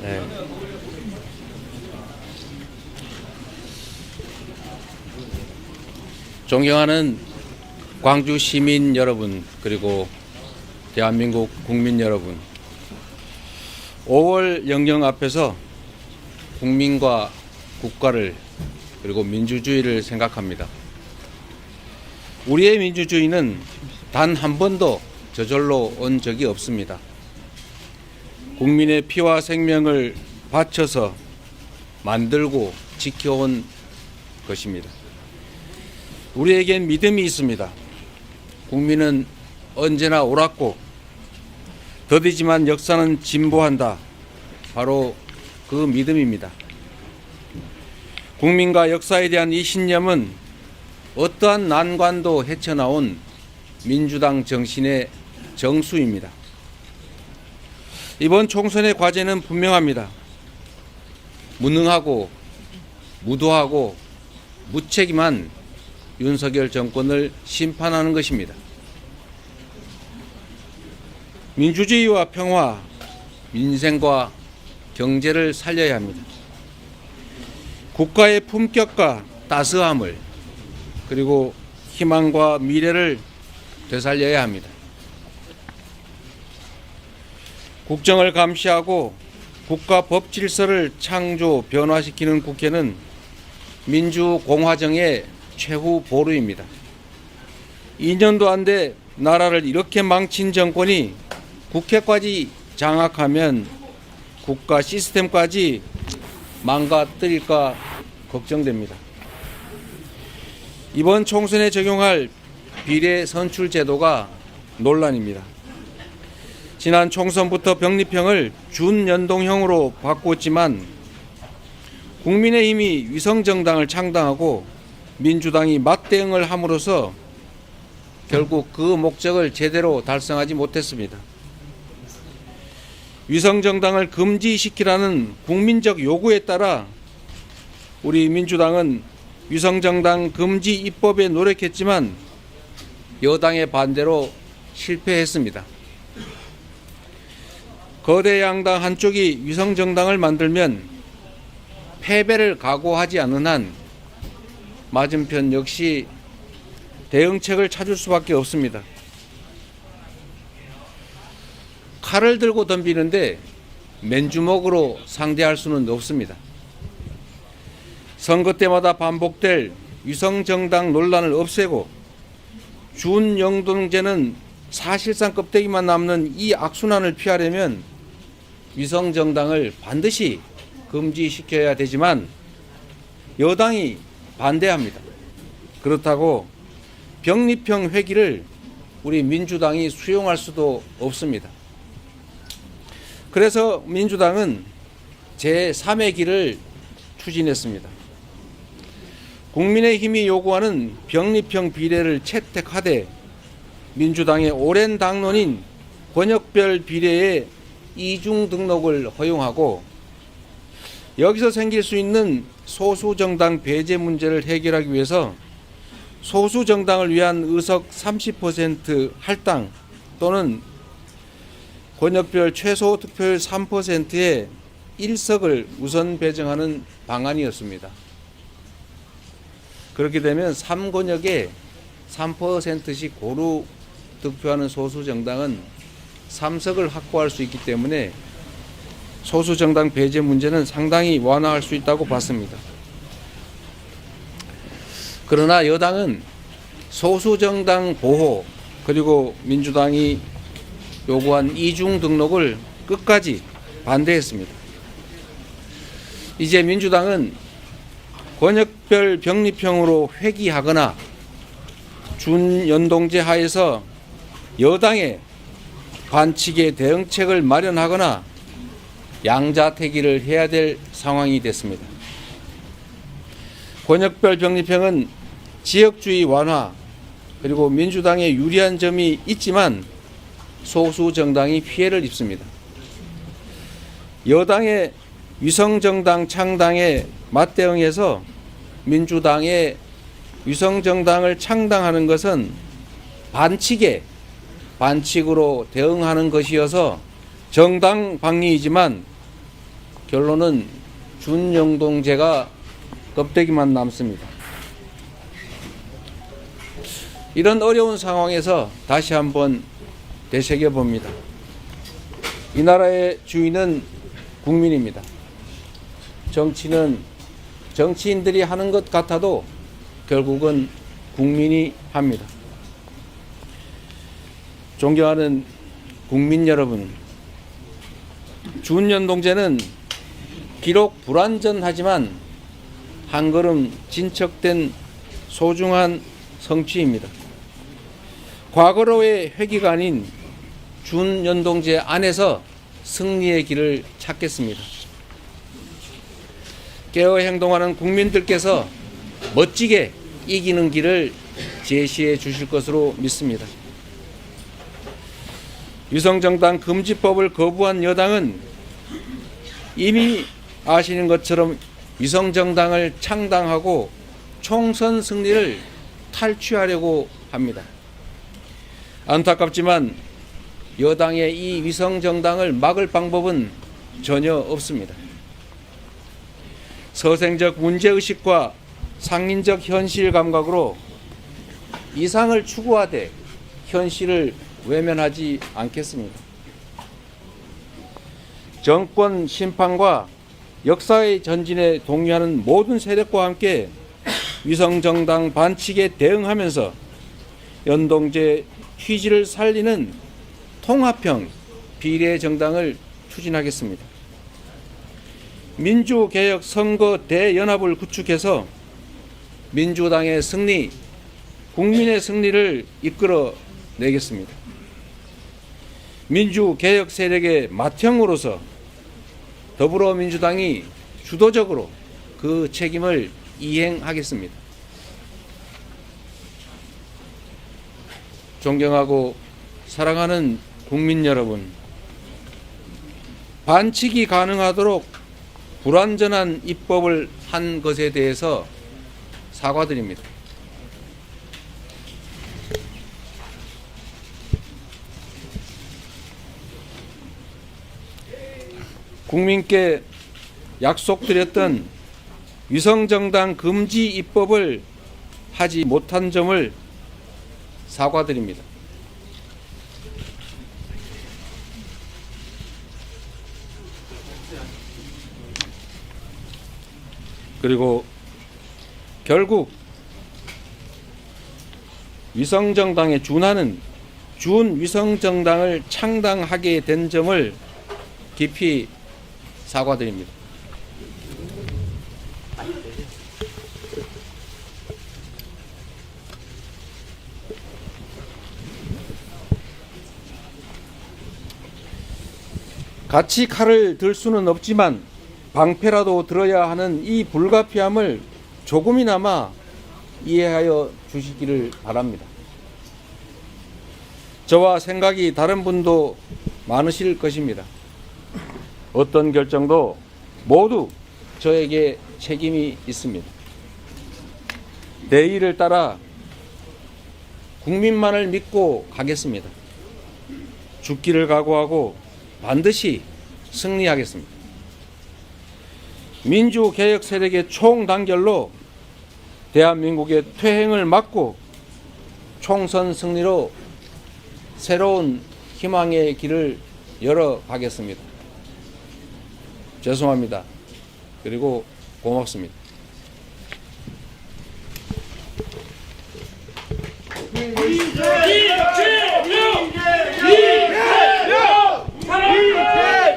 네. 존경하는 광주 시민 여러분, 그리고 대한민국 국민 여러분, 5월 영령 앞에서 국민과 국가를 그리고 민주주의를 생각합니다. 우리의 민주주의는 단 한 번도 저절로 온 적이 없습니다. 국민의 피와 생명을 바쳐서 만들고 지켜온 것입니다. 우리에겐 믿음이 있습니다. 국민은 언제나 옳았고 더디지만 역사는 진보한다. 바로 그 믿음입니다. 국민과 역사에 대한 이 신념은 어떠한 난관도 헤쳐나온 민주당 정신의 정수입니다. 이번 총선의 과제는 분명합니다. 무능하고 무도하고 무책임한 윤석열 정권을 심판하는 것입니다. 민주주의와 평화, 민생과 경제를 살려야 합니다. 국가의 품격과 따스함을, 그리고 희망과 미래를 되살려야 합니다. 국정을 감시하고 국가 법 질서를 창조 변화시키는 국회는 민주공화정의 최후 보루입니다. 2년도 안 돼 나라를 이렇게 망친 정권이 국회까지 장악하면 국가 시스템까지 망가뜨릴까 걱정됩니다. 이번 총선에 적용할 비례 선출 제도가 논란입니다. 지난 총선부터 병립형을 준연동형으로 바꿨지만 국민의힘이 위성정당을 창당하고 민주당이 맞대응을 함으로써 결국 그 목적을 제대로 달성하지 못했습니다. 위성정당을 금지시키라는 국민적 요구에 따라 우리 민주당은 위성정당 금지 입법에 노력했지만 여당의 반대로 실패했습니다. 거대 양당 한쪽이 위성정당을 만들면 패배를 각오하지 않는 한 맞은편 역시 대응책을 찾을 수밖에 없습니다. 칼을 들고 덤비는데 맨주먹으로 상대할 수는 없습니다. 선거 때마다 반복될 위성정당 논란을 없애고 준연동제는 사실상 껍데기만 남는 이 악순환을 피하려면 위성정당을 반드시 금지시켜야 되지만 여당이 반대합니다. 그렇다고 병립형 회기를 우리 민주당이 수용할 수도 없습니다. 그래서 민주당은 제3의 길을 추진했습니다. 국민의힘이 요구하는 병립형 비례를 채택하되 민주당의 오랜 당론인 권역별 비례의 이중 등록을 허용하고 여기서 생길 수 있는 소수정당 배제 문제를 해결하기 위해서 소수정당을 위한 의석 30% 할당 또는 권역별 최소 득표율 3%의 1석을 우선 배정하는 방안이었습니다. 그렇게 되면 3권역에 3%씩 고루 득표하는 소수정당은 3석을 확보할 수 있기 때문에 소수정당 배제 문제는 상당히 완화할 수 있다고 봤습니다. 그러나 여당은 소수정당 보호 그리고 민주당이 요구한 이중 등록을 끝까지 반대했습니다. 이제 민주당은 권역별 병립형으로 회귀하거나 준연동제 하에서 여당의 반칙의 대응책을 마련하거나 양자택일을 해야 될 상황이 됐습니다. 권역별 병립형은 지역주의 완화 그리고 민주당에 유리한 점이 있지만 소수 정당이 피해를 입습니다. 여당의 위성정당 창당에 맞대응해서 민주당의 위성정당을 창당하는 것은 반칙으로 대응하는 것이어서 정당 방위이지만 결론은 준영동제가 껍데기만 남습니다. 이런 어려운 상황에서 다시 한번 되새겨 봅니다. 이 나라의 주인은 국민입니다. 정치는 정치인들이 하는 것 같아도 결국은 국민이 합니다. 존경하는 국민 여러분, 준연동제는 비록 불완전하지만 한 걸음 진척된 소중한 성취입니다. 과거로의 회귀가 아닌 준연동제 안에서 승리의 길을 찾겠습니다. 깨어 행동하는 국민들께서 멋지게 이기는 길을 제시해 주실 것으로 믿습니다. 위성정당 금지법을 거부한 여당은 이미 아시는 것처럼 위성정당을 창당하고 총선 승리를 탈취하려고 합니다. 안타깝지만 여당의 이 위성정당을 막을 방법은 전혀 없습니다. 서생적 문제의식과 상인적 현실 감각으로 이상을 추구하되 현실을 외면하지 않겠습니다. 정권 심판과 역사의 전진에 동의하는 모든 세력과 함께 위성정당 반칙에 대응하면서 연동제 취지를 살리는 통합형 비례정당을 추진하겠습니다. 민주개혁 선거 대연합을 구축해서 민주당의 승리, 국민의 승리를 이끌어 내겠습니다. 민주개혁 세력의 맏형으로서 더불어민주당이 주도적으로 그 책임을 이행하겠습니다. 존경하고 사랑하는 국민 여러분, 반칙이 가능하도록 불완전한 입법을 한 것에 대해서 사과드립니다. 국민께 약속드렸던 위성정당 금지 입법을 하지 못한 점을 사과드립니다. 그리고 결국 위성정당에 준하는 준위성정당을 창당하게 된 점을 깊이 사과드립니다. 같이 칼을 들 수는 없지만 방패라도 들어야 하는 이 불가피함을 조금이나마 이해하여 주시기를 바랍니다. 저와 생각이 다른 분도 많으실 것입니다. 어떤 결정도 모두 저에게 책임이 있습니다. 내일을 따라 국민만을 믿고 가겠습니다. 죽기를 각오하고 반드시 승리하겠습니다. 민주개혁 세력의 총단결로 대한민국의 퇴행을 막고 총선 승리로 새로운 희망의 길을 열어가겠습니다. 죄송합니다. 그리고 고맙습니다. 민주주의!